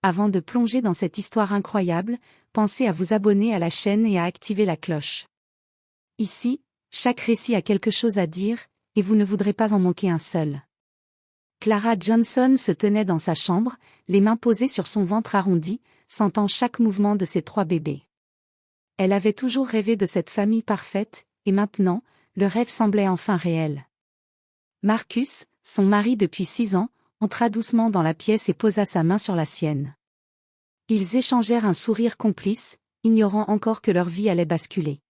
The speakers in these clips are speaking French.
avant de plonger dans cette histoire incroyable, pensez à vous abonner à la chaîne et à activer la cloche. Ici, chaque récit a quelque chose à dire, et vous ne voudrez pas en manquer un seul. Clara Johnson se tenait dans sa chambre, les mains posées sur son ventre arrondi, sentant chaque mouvement de ses 3 bébés. Elle avait toujours rêvé de cette famille parfaite, et maintenant, le rêve semblait enfin réel. Marcus, son mari depuis 6 ans, entra doucement dans la pièce et posa sa main sur la sienne. Ils échangèrent un sourire complice, ignorant encore que leur vie allait basculer.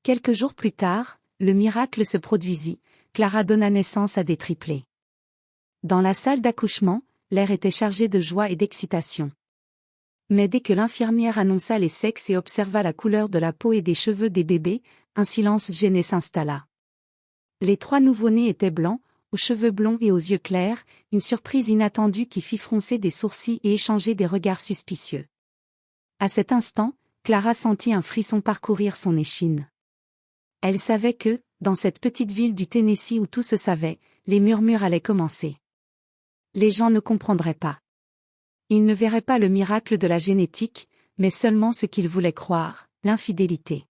Quelques jours plus tard, le miracle se produisit, Clara donna naissance à des triplés. Dans la salle d'accouchement, l'air était chargé de joie et d'excitation. Mais dès que l'infirmière annonça les sexes et observa la couleur de la peau et des cheveux des bébés, un silence gêné s'installa. Les 3 nouveau-nés étaient blancs, aux cheveux blonds et aux yeux clairs, une surprise inattendue qui fit froncer des sourcils et échanger des regards suspicieux. À cet instant, Clara sentit un frisson parcourir son échine. Elle savait que, dans cette petite ville du Tennessee où tout se savait, les murmures allaient commencer. Les gens ne comprendraient pas. Ils ne verraient pas le miracle de la génétique, mais seulement ce qu'ils voulaient croire, l'infidélité.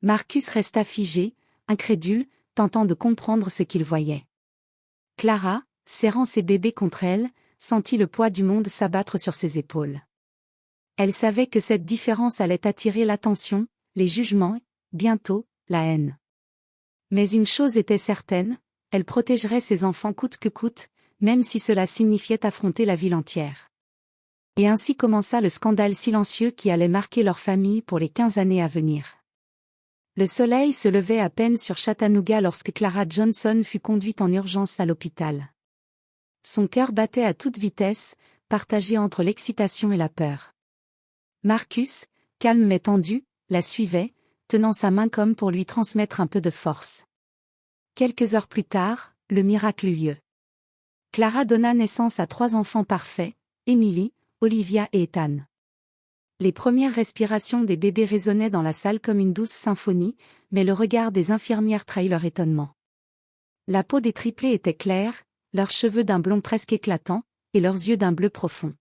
Marcus resta figé, incrédule, tentant de comprendre ce qu'il voyait. Clara, serrant ses bébés contre elle, sentit le poids du monde s'abattre sur ses épaules. Elle savait que cette différence allait attirer l'attention, les jugements, bientôt, la haine. Mais une chose était certaine, elle protégerait ses enfants coûte que coûte, même si cela signifiait affronter la ville entière. Et ainsi commença le scandale silencieux qui allait marquer leur famille pour les 15 années à venir. Le soleil se levait à peine sur Chattanooga lorsque Clara Johnson fut conduite en urgence à l'hôpital. Son cœur battait à toute vitesse, partagé entre l'excitation et la peur. Marcus, calme mais tendu, la suivait, tenant sa main comme pour lui transmettre un peu de force. Quelques heures plus tard, le miracle eut lieu. Clara donna naissance à 3 enfants parfaits, Emily, Olivia et Ethan. Les premières respirations des bébés résonnaient dans la salle comme une douce symphonie, mais le regard des infirmières trahit leur étonnement. La peau des triplés était claire, leurs cheveux d'un blond presque éclatant, et leurs yeux d'un bleu profond.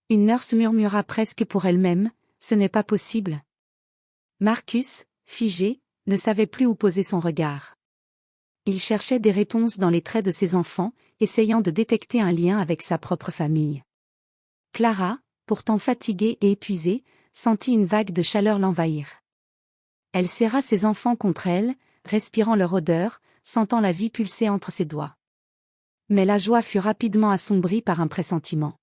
Une nurse murmura presque pour elle-même, « Ce n'est pas possible ». Marcus, figé, ne savait plus où poser son regard. Il cherchait des réponses dans les traits de ses enfants, essayant de détecter un lien avec sa propre famille. Clara, pourtant fatiguée et épuisée, sentit une vague de chaleur l'envahir. Elle serra ses enfants contre elle, respirant leur odeur, sentant la vie pulser entre ses doigts. Mais la joie fut rapidement assombrie par un pressentiment.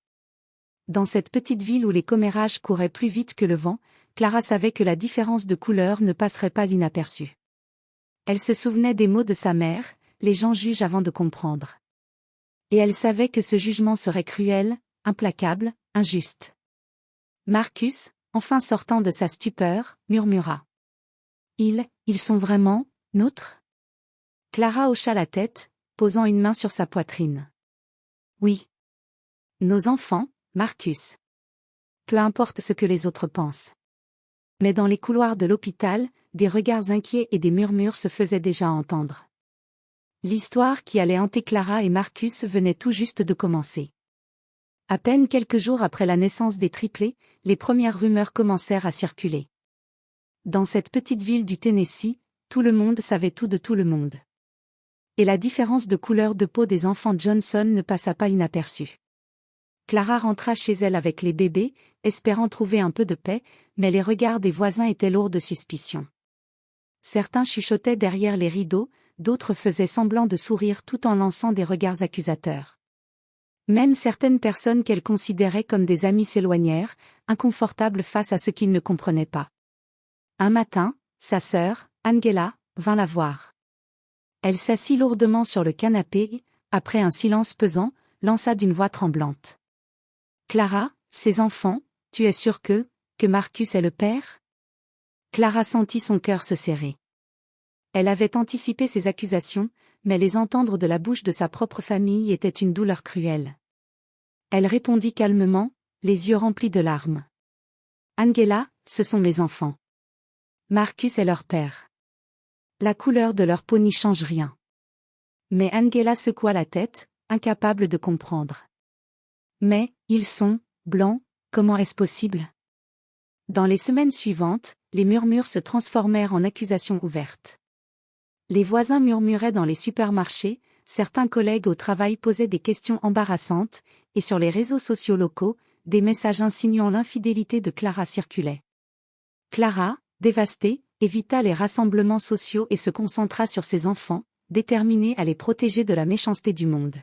Dans cette petite ville où les commérages couraient plus vite que le vent, Clara savait que la différence de couleur ne passerait pas inaperçue. Elle se souvenait des mots de sa mère, « Les gens jugent avant de comprendre ». Et elle savait que ce jugement serait cruel, implacable, injuste. Marcus, enfin sortant de sa stupeur, murmura. « Ils sont vraiment nôtres ?» Clara hocha la tête, posant une main sur sa poitrine. « Oui. Nos enfants, Marcus. Peu importe ce que les autres pensent. » Mais dans les couloirs de l'hôpital, des regards inquiets et des murmures se faisaient déjà entendre. L'histoire qui allait hanter Clara et Marcus venait tout juste de commencer. À peine quelques jours après la naissance des triplés, les premières rumeurs commencèrent à circuler. Dans cette petite ville du Tennessee, tout le monde savait tout de tout le monde. Et la différence de couleur de peau des enfants Johnson ne passa pas inaperçue. Clara rentra chez elle avec les bébés, espérant trouver un peu de paix, mais les regards des voisins étaient lourds de suspicion. Certains chuchotaient derrière les rideaux, d'autres faisaient semblant de sourire tout en lançant des regards accusateurs. Même certaines personnes qu'elle considérait comme des amis s'éloignèrent, inconfortables face à ce qu'ils ne comprenaient pas. Un matin, sa sœur, Angela, vint la voir. Elle s'assit lourdement sur le canapé et, après un silence pesant, lança d'une voix tremblante. « Clara, ces enfants, tu es sûre que Marcus est le père ?» Clara sentit son cœur se serrer. Elle avait anticipé ces accusations, mais les entendre de la bouche de sa propre famille était une douleur cruelle. Elle répondit calmement, les yeux remplis de larmes. « Angela, ce sont mes enfants. Marcus est leur père. La couleur de leur peau n'y change rien. » Mais Angela secoua la tête, incapable de comprendre. « Mais, ils sont blanc, comment est-ce possible? Dans les semaines suivantes, les murmures se transformèrent en accusations ouvertes. Les voisins murmuraient dans les supermarchés, certains collègues au travail posaient des questions embarrassantes, et sur les réseaux sociaux locaux, des messages insinuant l'infidélité de Clara circulaient. Clara, dévastée, évita les rassemblements sociaux et se concentra sur ses enfants, déterminée à les protéger de la méchanceté du monde.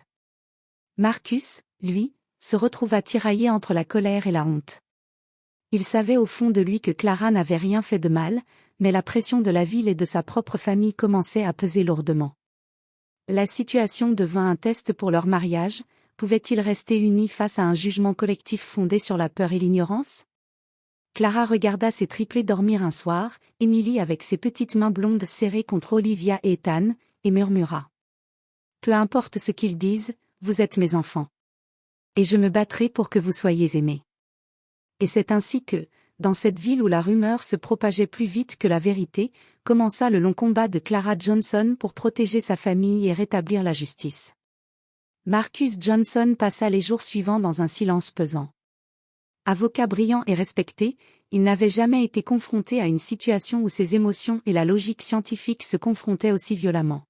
Marcus, lui, se retrouva tiraillé entre la colère et la honte. Il savait au fond de lui que Clara n'avait rien fait de mal, mais la pression de la ville et de sa propre famille commençait à peser lourdement. La situation devint un test pour leur mariage. Pouvaient-ils rester unis face à un jugement collectif fondé sur la peur et l'ignorance? Clara regarda ses triplés dormir un soir, Emily avec ses petites mains blondes serrées contre Olivia et Ethan, et murmura. « Peu importe ce qu'ils disent, vous êtes mes enfants. Et je me battrai pour que vous soyez aimés. » Et c'est ainsi que, dans cette ville où la rumeur se propageait plus vite que la vérité, commença le long combat de Clara Johnson pour protéger sa famille et rétablir la justice. Marcus Johnson passa les jours suivants dans un silence pesant. Avocat brillant et respecté, il n'avait jamais été confronté à une situation où ses émotions et la logique scientifique se confrontaient aussi violemment.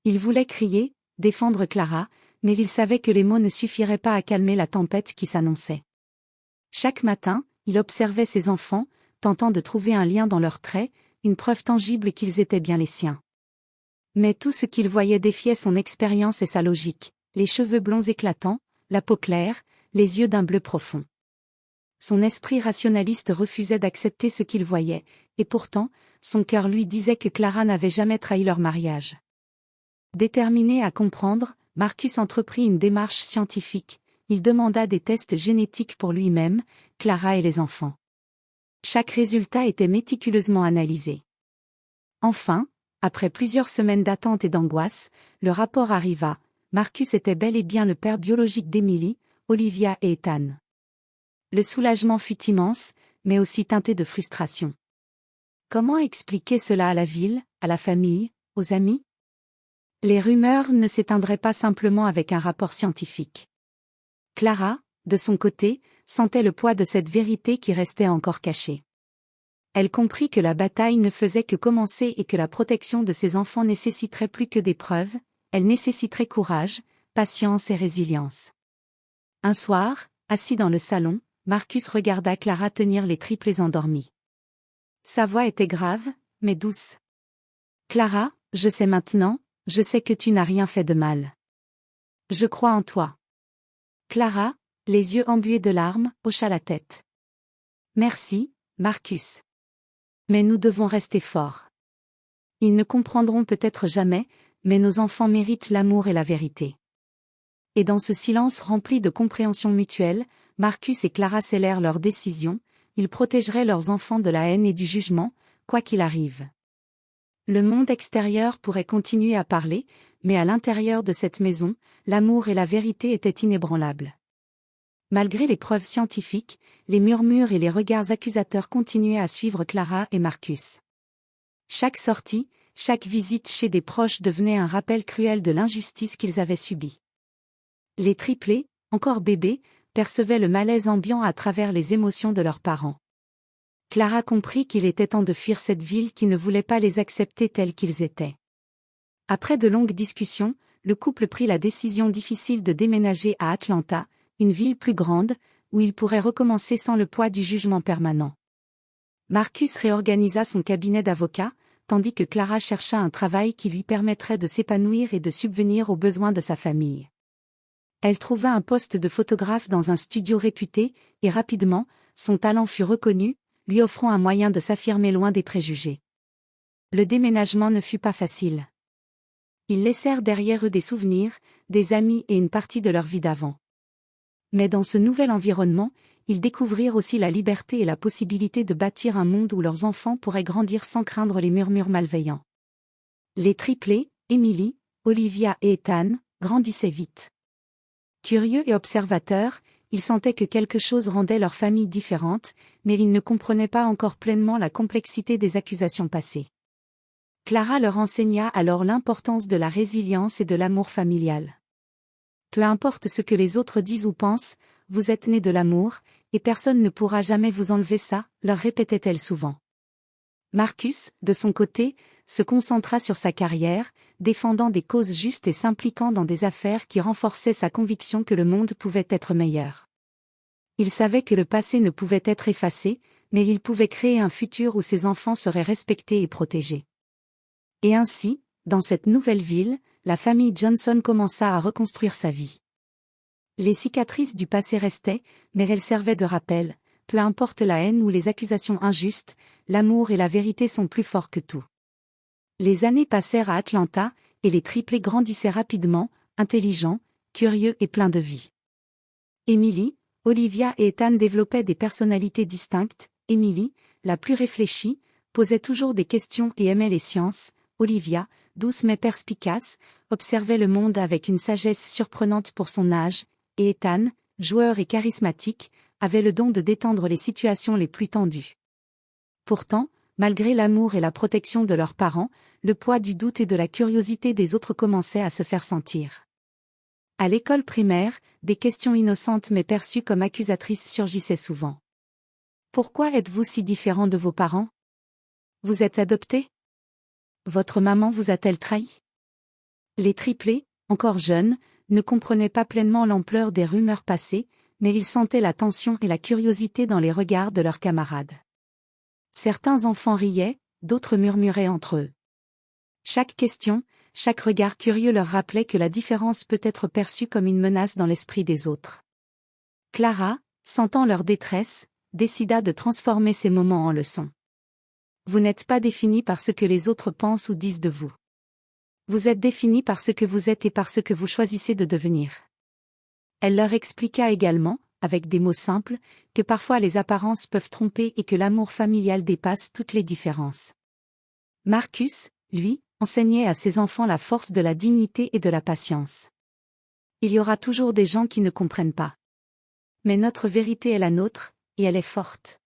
Il voulait crier, défendre Clara, mais il savait que les mots ne suffiraient pas à calmer la tempête qui s'annonçait. Chaque matin, il observait ses enfants, tentant de trouver un lien dans leurs traits, une preuve tangible qu'ils étaient bien les siens. Mais tout ce qu'il voyait défiait son expérience et sa logique, les cheveux blonds éclatants, la peau claire, les yeux d'un bleu profond. Son esprit rationaliste refusait d'accepter ce qu'il voyait, et pourtant, son cœur lui disait que Clara n'avait jamais trahi leur mariage. Déterminé à comprendre, Marcus entreprit une démarche scientifique. Il demanda des tests génétiques pour lui-même, Clara et les enfants. Chaque résultat était méticuleusement analysé. Enfin, après plusieurs semaines d'attente et d'angoisse, le rapport arriva. Marcus était bel et bien le père biologique d'Emily, Olivia et Ethan. Le soulagement fut immense, mais aussi teinté de frustration. Comment expliquer cela à la ville, à la famille, aux amis? Les rumeurs ne s'éteindraient pas simplement avec un rapport scientifique. Clara, de son côté, sentait le poids de cette vérité qui restait encore cachée. Elle comprit que la bataille ne faisait que commencer et que la protection de ses enfants nécessiterait plus que des preuves, elle nécessiterait courage, patience et résilience. Un soir, assis dans le salon, Marcus regarda Clara tenir les triplés endormis. Sa voix était grave, mais douce. « Clara, je sais maintenant, je sais que tu n'as rien fait de mal. Je crois en toi. » Clara, les yeux embués de larmes, hocha la tête. « Merci, Marcus. Mais nous devons rester forts. Ils ne comprendront peut-être jamais, mais nos enfants méritent l'amour et la vérité. » Et dans ce silence rempli de compréhension mutuelle, Marcus et Clara scellèrent leur décision, ils protégeraient leurs enfants de la haine et du jugement, quoi qu'il arrive. Le monde extérieur pourrait continuer à parler, mais à l'intérieur de cette maison, l'amour et la vérité étaient inébranlables. Malgré les preuves scientifiques, les murmures et les regards accusateurs continuaient à suivre Clara et Marcus. Chaque sortie, chaque visite chez des proches devenait un rappel cruel de l'injustice qu'ils avaient subie. Les triplés, encore bébés, percevaient le malaise ambiant à travers les émotions de leurs parents. Clara comprit qu'il était temps de fuir cette ville qui ne voulait pas les accepter tels qu'ils étaient. Après de longues discussions, le couple prit la décision difficile de déménager à Atlanta, une ville plus grande, où ils pourraient recommencer sans le poids du jugement permanent. Marcus réorganisa son cabinet d'avocat, tandis que Clara chercha un travail qui lui permettrait de s'épanouir et de subvenir aux besoins de sa famille. Elle trouva un poste de photographe dans un studio réputé, et rapidement, son talent fut reconnu, lui offrant un moyen de s'affirmer loin des préjugés. Le déménagement ne fut pas facile. Ils laissèrent derrière eux des souvenirs, des amis et une partie de leur vie d'avant. Mais dans ce nouvel environnement, ils découvrirent aussi la liberté et la possibilité de bâtir un monde où leurs enfants pourraient grandir sans craindre les murmures malveillants. Les triplés, Emily, Olivia et Ethan, grandissaient vite. Curieux et observateurs, ils sentaient que quelque chose rendait leur famille différente, mais ils ne comprenaient pas encore pleinement la complexité des accusations passées. Clara leur enseigna alors l'importance de la résilience et de l'amour familial. Peu importe ce que les autres disent ou pensent, vous êtes né de l'amour, et personne ne pourra jamais vous enlever ça, leur répétait-elle souvent. Marcus, de son côté, se concentra sur sa carrière, défendant des causes justes et s'impliquant dans des affaires qui renforçaient sa conviction que le monde pouvait être meilleur. Il savait que le passé ne pouvait être effacé, mais il pouvait créer un futur où ses enfants seraient respectés et protégés. Et ainsi, dans cette nouvelle ville, la famille Johnson commença à reconstruire sa vie. Les cicatrices du passé restaient, mais elles servaient de rappel, peu importe la haine ou les accusations injustes, l'amour et la vérité sont plus forts que tout. Les années passèrent à Atlanta, et les triplés grandissaient rapidement, intelligents, curieux et pleins de vie. Emily, Olivia et Ethan développaient des personnalités distinctes. Emily, la plus réfléchie, posait toujours des questions et aimait les sciences. Olivia, douce mais perspicace, observait le monde avec une sagesse surprenante pour son âge, et Ethan, joueur et charismatique, avait le don de détendre les situations les plus tendues. Pourtant, malgré l'amour et la protection de leurs parents, le poids du doute et de la curiosité des autres commençait à se faire sentir. À l'école primaire, des questions innocentes mais perçues comme accusatrices surgissaient souvent. Pourquoi êtes-vous si différent de vos parents? Vous êtes adopté? Votre maman vous a-t-elle trahi? Les triplés, encore jeunes, ne comprenaient pas pleinement l'ampleur des rumeurs passées, mais ils sentaient la tension et la curiosité dans les regards de leurs camarades. Certains enfants riaient, d'autres murmuraient entre eux. Chaque question, chaque regard curieux leur rappelait que la différence peut être perçue comme une menace dans l'esprit des autres. Clara, sentant leur détresse, décida de transformer ces moments en leçons. Vous n'êtes pas défini par ce que les autres pensent ou disent de vous. Vous êtes défini par ce que vous êtes et par ce que vous choisissez de devenir. Elle leur expliqua également, avec des mots simples, que parfois les apparences peuvent tromper et que l'amour familial dépasse toutes les différences. Marcus, lui, enseignait à ses enfants la force de la dignité et de la patience. Il y aura toujours des gens qui ne comprennent pas. Mais notre vérité est la nôtre, et elle est forte.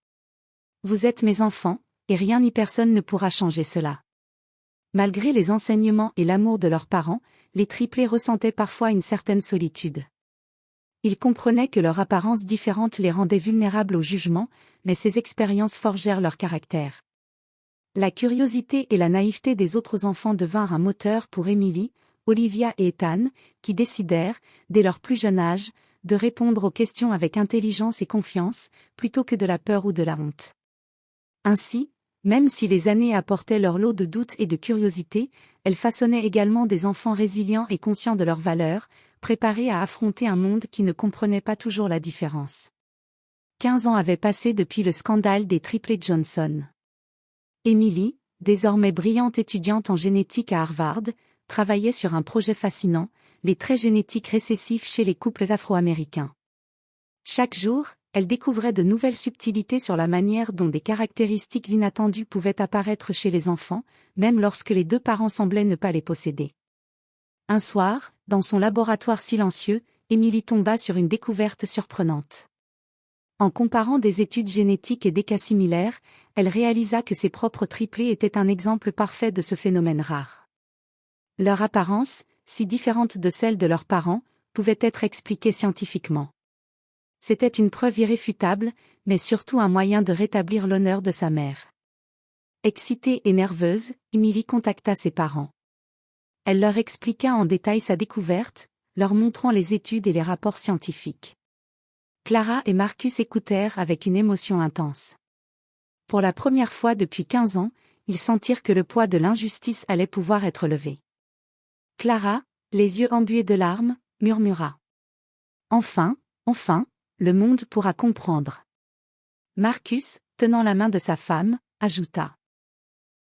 Vous êtes mes enfants, et rien ni personne ne pourra changer cela. Malgré les enseignements et l'amour de leurs parents, les triplés ressentaient parfois une certaine solitude. Ils comprenaient que leur apparence différente les rendait vulnérables au jugement, mais ces expériences forgèrent leur caractère. La curiosité et la naïveté des autres enfants devinrent un moteur pour Emily, Olivia et Ethan, qui décidèrent, dès leur plus jeune âge, de répondre aux questions avec intelligence et confiance, plutôt que de la peur ou de la honte. Ainsi, même si les années apportaient leur lot de doutes et de curiosité, elles façonnaient également des enfants résilients et conscients de leurs valeurs, préparés à affronter un monde qui ne comprenait pas toujours la différence. 15 ans avaient passé depuis le scandale des triplés Johnson. Emily, désormais brillante étudiante en génétique à Harvard, travaillait sur un projet fascinant, les traits génétiques récessifs chez les couples afro-américains. Chaque jour, elle découvrait de nouvelles subtilités sur la manière dont des caractéristiques inattendues pouvaient apparaître chez les enfants, même lorsque les deux parents semblaient ne pas les posséder. Un soir, dans son laboratoire silencieux, Emily tomba sur une découverte surprenante. En comparant des études génétiques et des cas similaires, elle réalisa que ses propres triplés étaient un exemple parfait de ce phénomène rare. Leur apparence, si différente de celle de leurs parents, pouvait être expliquée scientifiquement. C'était une preuve irréfutable, mais surtout un moyen de rétablir l'honneur de sa mère. Excitée et nerveuse, Emily contacta ses parents. Elle leur expliqua en détail sa découverte, leur montrant les études et les rapports scientifiques. Clara et Marcus écoutèrent avec une émotion intense. Pour la première fois depuis 15 ans, ils sentirent que le poids de l'injustice allait pouvoir être levé. Clara, les yeux embués de larmes, murmura. Enfin, le monde pourra comprendre. Marcus, tenant la main de sa femme, ajouta.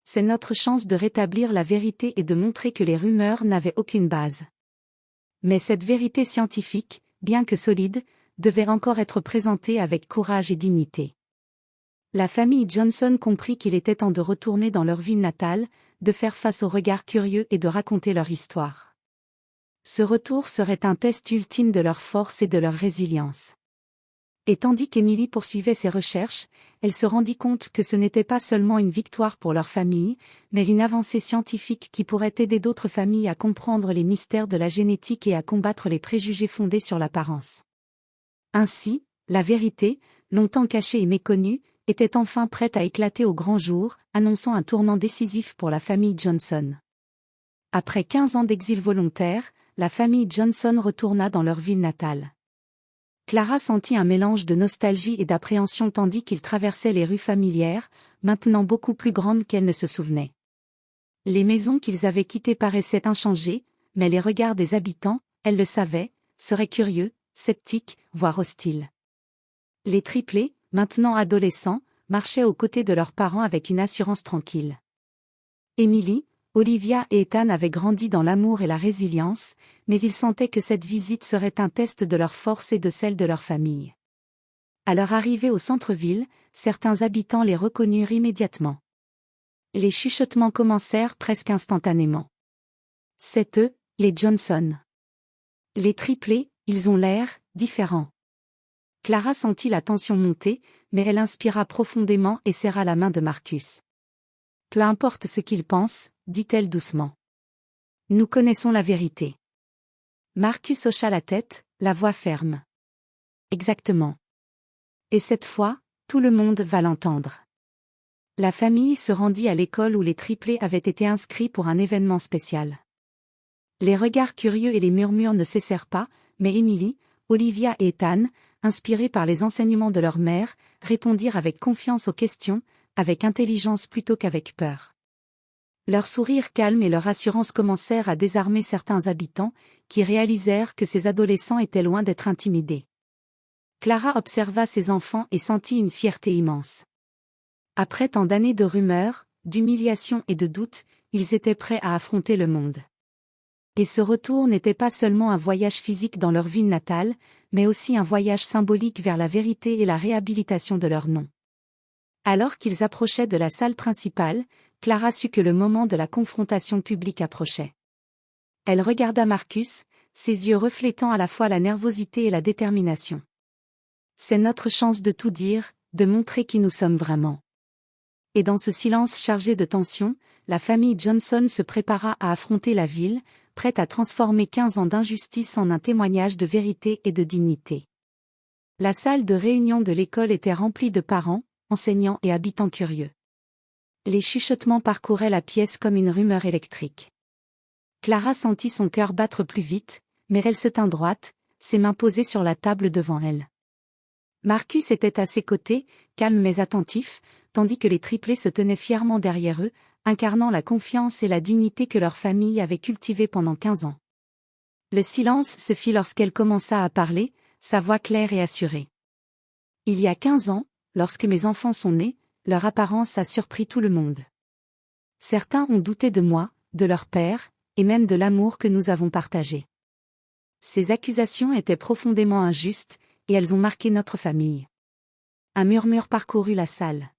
C'est notre chance de rétablir la vérité et de montrer que les rumeurs n'avaient aucune base. Mais cette vérité scientifique, bien que solide, devait encore être présentée avec courage et dignité. La famille Johnson comprit qu'il était temps de retourner dans leur ville natale, de faire face aux regards curieux et de raconter leur histoire. Ce retour serait un test ultime de leur force et de leur résilience. Et tandis qu'Emily poursuivait ses recherches, elle se rendit compte que ce n'était pas seulement une victoire pour leur famille, mais une avancée scientifique qui pourrait aider d'autres familles à comprendre les mystères de la génétique et à combattre les préjugés fondés sur l'apparence. Ainsi, la vérité, longtemps cachée et méconnue, était enfin prête à éclater au grand jour, annonçant un tournant décisif pour la famille Johnson. Après 15 ans d'exil volontaire, la famille Johnson retourna dans leur ville natale. Clara sentit un mélange de nostalgie et d'appréhension tandis qu'ils traversaient les rues familières, maintenant beaucoup plus grandes qu'elle ne se souvenait. Les maisons qu'ils avaient quittées paraissaient inchangées, mais les regards des habitants, elle le savait, seraient curieux, sceptiques, voire hostiles. Les triplés, maintenant adolescents, marchaient aux côtés de leurs parents avec une assurance tranquille. Emily, Olivia et Ethan avaient grandi dans l'amour et la résilience, mais ils sentaient que cette visite serait un test de leur force et de celle de leur famille. À leur arrivée au centre-ville, certains habitants les reconnurent immédiatement. Les chuchotements commencèrent presque instantanément. C'est eux, les Johnson. Les triplés, ils ont l'air différents. Clara sentit la tension monter, mais elle inspira profondément et serra la main de Marcus. Peu importe ce qu'ils pensent, dit-elle doucement. Nous connaissons la vérité. Marcus hocha la tête, la voix ferme. Exactement. Et cette fois, tout le monde va l'entendre. La famille se rendit à l'école où les triplés avaient été inscrits pour un événement spécial. Les regards curieux et les murmures ne cessèrent pas, mais Emily, Olivia et Ethan, inspirés par les enseignements de leur mère, répondirent avec confiance aux questions, avec intelligence plutôt qu'avec peur. Leur sourire calme et leur assurance commencèrent à désarmer certains habitants, qui réalisèrent que ces adolescents étaient loin d'être intimidés. Clara observa ses enfants et sentit une fierté immense. Après tant d'années de rumeurs, d'humiliation et de doutes, ils étaient prêts à affronter le monde. Et ce retour n'était pas seulement un voyage physique dans leur ville natale, mais aussi un voyage symbolique vers la vérité et la réhabilitation de leur nom. Alors qu'ils approchaient de la salle principale, Clara sut que le moment de la confrontation publique approchait. Elle regarda Marcus, ses yeux reflétant à la fois la nervosité et la détermination. C'est notre chance de tout dire, de montrer qui nous sommes vraiment. Et dans ce silence chargé de tension, la famille Johnson se prépara à affronter la ville, prête à transformer 15 ans d'injustice en un témoignage de vérité et de dignité. La salle de réunion de l'école était remplie de parents, enseignants et habitants curieux. Les chuchotements parcouraient la pièce comme une rumeur électrique. Clara sentit son cœur battre plus vite, mais elle se tint droite, ses mains posées sur la table devant elle. Marcus était à ses côtés, calme mais attentif, tandis que les triplés se tenaient fièrement derrière eux, incarnant la confiance et la dignité que leur famille avait cultivée pendant 15 ans. Le silence se fit lorsqu'elle commença à parler, sa voix claire et assurée. Il y a 15 ans, lorsque mes enfants sont nés, leur apparence a surpris tout le monde. Certains ont douté de moi, de leur père, et même de l'amour que nous avons partagé. Ces accusations étaient profondément injustes, et elles ont marqué notre famille. Un murmure parcourut la salle.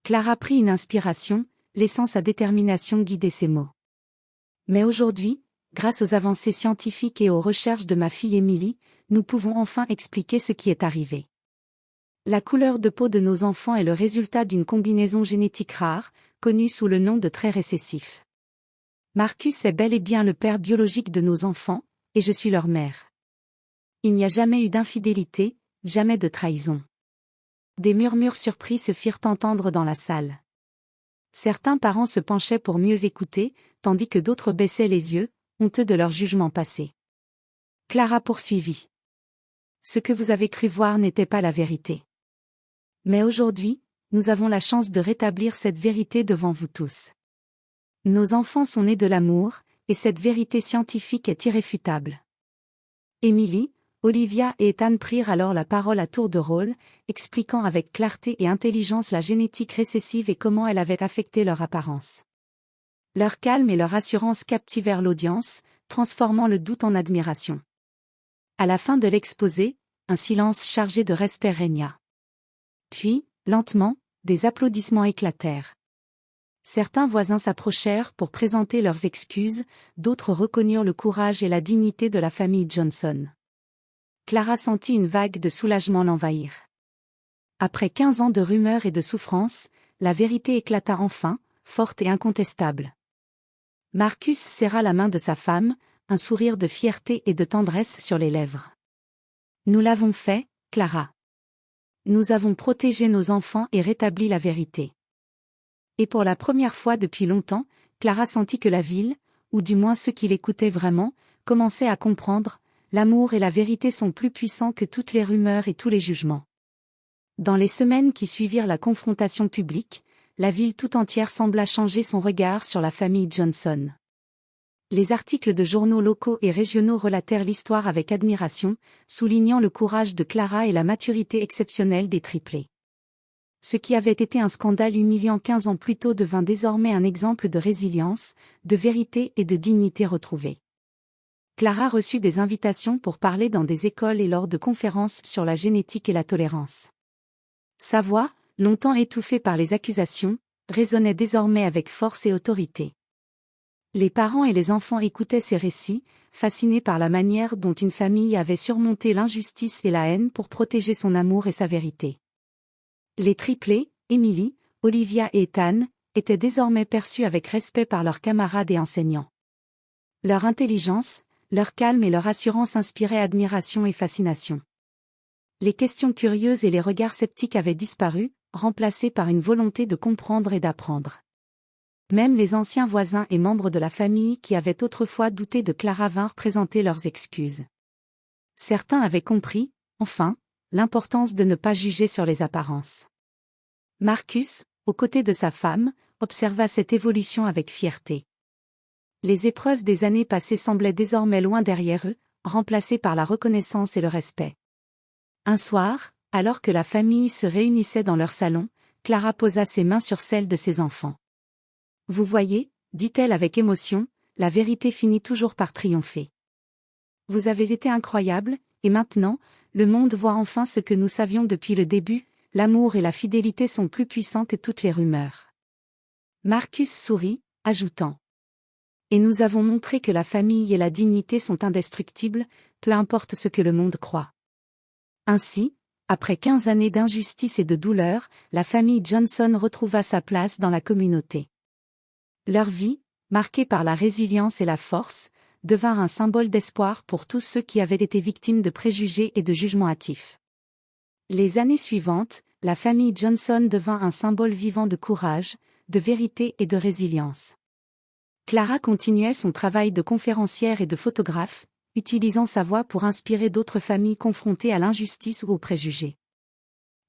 Clara prit une inspiration, laissant sa détermination guider ses mots. Mais aujourd'hui, grâce aux avancées scientifiques et aux recherches de ma fille Emily, nous pouvons enfin expliquer ce qui est arrivé. La couleur de peau de nos enfants est le résultat d'une combinaison génétique rare, connue sous le nom de traits récessifs. Marcus est bel et bien le père biologique de nos enfants, et je suis leur mère. Il n'y a jamais eu d'infidélité, jamais de trahison. Des murmures surpris se firent entendre dans la salle. Certains parents se penchaient pour mieux écouter, tandis que d'autres baissaient les yeux, honteux de leur jugement passé. Clara poursuivit. Ce que vous avez cru voir n'était pas la vérité. Mais aujourd'hui, nous avons la chance de rétablir cette vérité devant vous tous. Nos enfants sont nés de l'amour, et cette vérité scientifique est irréfutable. Emily, Olivia et Ethan prirent alors la parole à tour de rôle, expliquant avec clarté et intelligence la génétique récessive et comment elle avait affecté leur apparence. Leur calme et leur assurance captivèrent l'audience, transformant le doute en admiration. À la fin de l'exposé, un silence chargé de respect régna. Puis, lentement, des applaudissements éclatèrent. Certains voisins s'approchèrent pour présenter leurs excuses, d'autres reconnurent le courage et la dignité de la famille Johnson. Clara sentit une vague de soulagement l'envahir. Après 15 ans de rumeurs et de souffrances, la vérité éclata enfin, forte et incontestable. Marcus serra la main de sa femme, un sourire de fierté et de tendresse sur les lèvres. Nous l'avons fait, Clara. Nous avons protégé nos enfants et rétabli la vérité. Et pour la première fois depuis longtemps, Clara sentit que la ville, ou du moins ceux qui l'écoutaient vraiment, commençaient à comprendre, l'amour et la vérité sont plus puissants que toutes les rumeurs et tous les jugements. Dans les semaines qui suivirent la confrontation publique, la ville tout entière sembla changer son regard sur la famille Johnson. Les articles de journaux locaux et régionaux relatèrent l'histoire avec admiration, soulignant le courage de Clara et la maturité exceptionnelle des triplés. Ce qui avait été un scandale humiliant 15 ans plus tôt devint désormais un exemple de résilience, de vérité et de dignité retrouvée. Clara reçut des invitations pour parler dans des écoles et lors de conférences sur la génétique et la tolérance. Sa voix, longtemps étouffée par les accusations, résonnait désormais avec force et autorité. Les parents et les enfants écoutaient ces récits, fascinés par la manière dont une famille avait surmonté l'injustice et la haine pour protéger son amour et sa vérité. Les triplés, Emily, Olivia et Ethan, étaient désormais perçus avec respect par leurs camarades et enseignants. Leur intelligence, leur calme et leur assurance inspiraient admiration et fascination. Les questions curieuses et les regards sceptiques avaient disparu, remplacés par une volonté de comprendre et d'apprendre. Même les anciens voisins et membres de la famille qui avaient autrefois douté de Clara vinrent présenter leurs excuses. Certains avaient compris, enfin, l'importance de ne pas juger sur les apparences. Marcus, aux côtés de sa femme, observa cette évolution avec fierté. Les épreuves des années passées semblaient désormais loin derrière eux, remplacées par la reconnaissance et le respect. Un soir, alors que la famille se réunissait dans leur salon, Clara posa ses mains sur celles de ses enfants. « Vous voyez, dit-elle avec émotion, la vérité finit toujours par triompher. Vous avez été incroyables, et maintenant, le monde voit enfin ce que nous savions depuis le début, l'amour et la fidélité sont plus puissants que toutes les rumeurs. » Marcus sourit, ajoutant. « Et nous avons montré que la famille et la dignité sont indestructibles, peu importe ce que le monde croit. » Ainsi, après 15 années d'injustice et de douleur, la famille Johnson retrouva sa place dans la communauté. Leur vie, marquée par la résilience et la force, devint un symbole d'espoir pour tous ceux qui avaient été victimes de préjugés et de jugements hâtifs. Les années suivantes, la famille Johnson devint un symbole vivant de courage, de vérité et de résilience. Clara continuait son travail de conférencière et de photographe, utilisant sa voix pour inspirer d'autres familles confrontées à l'injustice ou aux préjugés.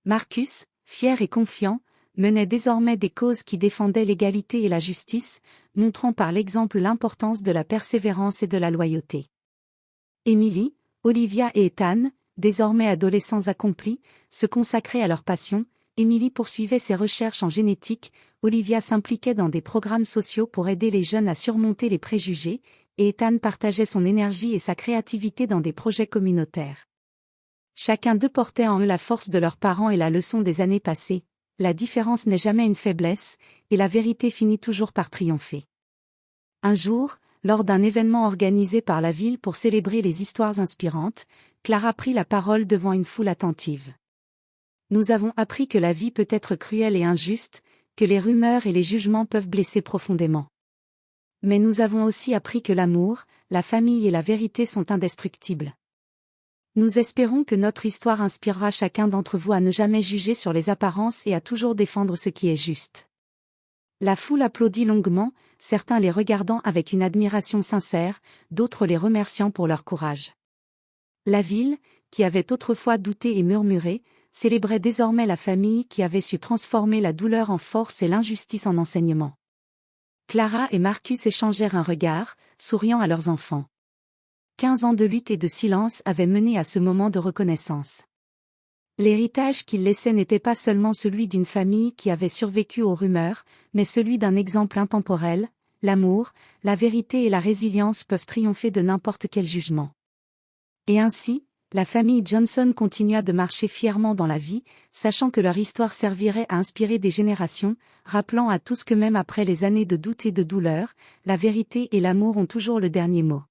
Marcus, fier et confiant, menait désormais des causes qui défendaient l'égalité et la justice, montrant par l'exemple l'importance de la persévérance et de la loyauté. Emily, Olivia et Ethan, désormais adolescents accomplis, se consacraient à leur passion. Emily poursuivait ses recherches en génétique, Olivia s'impliquait dans des programmes sociaux pour aider les jeunes à surmonter les préjugés, et Ethan partageait son énergie et sa créativité dans des projets communautaires. Chacun d'eux portait en eux la force de leurs parents et la leçon des années passées. La différence n'est jamais une faiblesse, et la vérité finit toujours par triompher. Un jour, lors d'un événement organisé par la ville pour célébrer les histoires inspirantes, Clara prit la parole devant une foule attentive. Nous avons appris que la vie peut être cruelle et injuste, que les rumeurs et les jugements peuvent blesser profondément. Mais nous avons aussi appris que l'amour, la famille et la vérité sont indestructibles. Nous espérons que notre histoire inspirera chacun d'entre vous à ne jamais juger sur les apparences et à toujours défendre ce qui est juste. La foule applaudit longuement, certains les regardant avec une admiration sincère, d'autres les remerciant pour leur courage. La ville, qui avait autrefois douté et murmuré, célébrait désormais la famille qui avait su transformer la douleur en force et l'injustice en enseignement. Clara et Marcus échangèrent un regard, souriant à leurs enfants. 15 ans de lutte et de silence avaient mené à ce moment de reconnaissance. L'héritage qu'ils laissaient n'était pas seulement celui d'une famille qui avait survécu aux rumeurs, mais celui d'un exemple intemporel. L'amour, la vérité et la résilience peuvent triompher de n'importe quel jugement. Et ainsi, la famille Johnson continua de marcher fièrement dans la vie, sachant que leur histoire servirait à inspirer des générations, rappelant à tous que même après les années de doute et de douleur, la vérité et l'amour ont toujours le dernier mot.